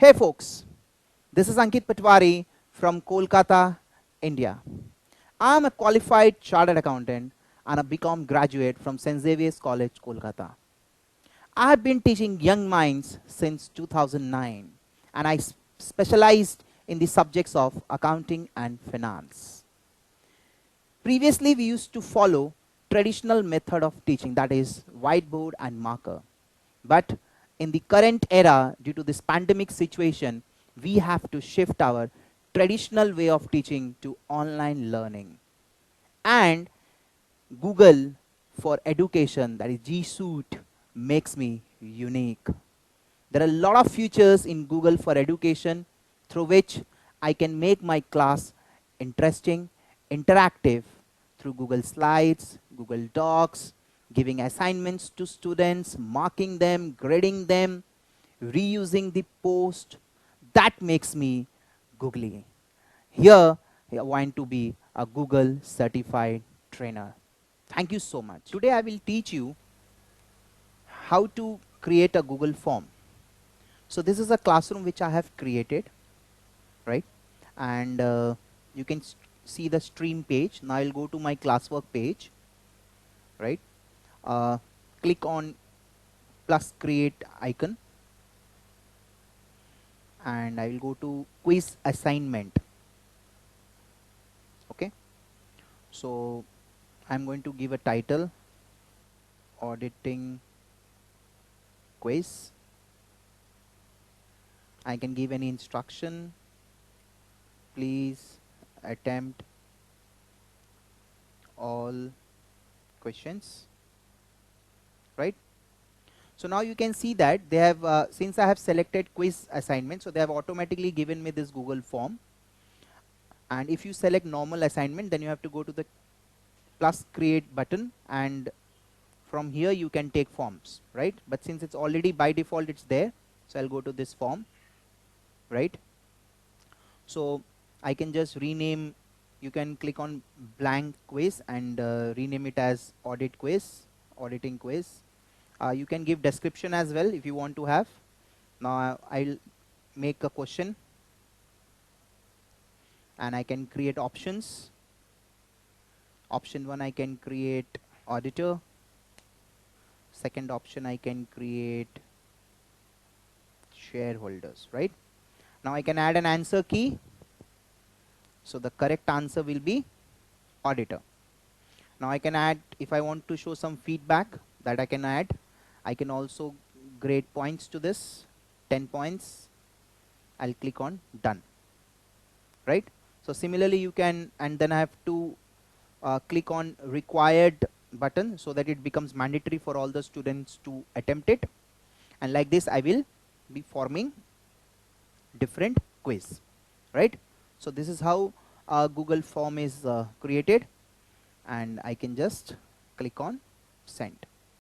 Hey folks, this is Ankit Patwari from Kolkata, India. I am a qualified chartered accountant and a BCom graduate from St. Xavier's College, Kolkata. I have been teaching young minds since 2009 and I specialized in the subjects of accounting and finance. Previously, we used to follow traditional method of teaching, that is whiteboard and marker. But in the current era, due to this pandemic situation, we have to shift our traditional way of teaching to online learning. And Google for education, that is G Suite, makes me unique. There are a lot of features in Google for education through which I can make my class interesting, interactive through Google Slides, Google Docs, giving assignments to students, marking them, grading them, reusing the post. That makes me googly. Here, I want to be a Google certified trainer. Thank you so much. Today I will teach you how to create a Google form. So this is a classroom which I have created, right? And you can see the stream page. Now I'll go to my classwork page, right? Click on plus create icon and I will go to quiz assignment. Okay. So I'm going to give a title, auditing quiz. I can give any instruction. Please attempt all questions, right? So now you can see that they have, since I have selected quiz assignment, so they have automatically given me this Google form. And if you select normal assignment, then you have to go to the plus create button, and from here you can take forms, right? But since it's already by default, it's there. So I'll go to this form, right? So I can just rename, you can click on blank quiz and rename it as audit quiz, auditing quiz. You can give description as well if you want to have. Now I'll make a question and I can create options. Option 1 I can create auditor. Second option I can create shareholders, right? Now I can add an answer key. So the correct answer will be auditor. Now I can add, if I want to show some feedback that I can add, I can also grade points to this, 10 points. I'll click on done, right? So similarly you can, and then I have to click on required button so that it becomes mandatory for all the students to attempt it. And like this I will be forming different quiz, right? So this is how a Google form is created, and I can just click on send.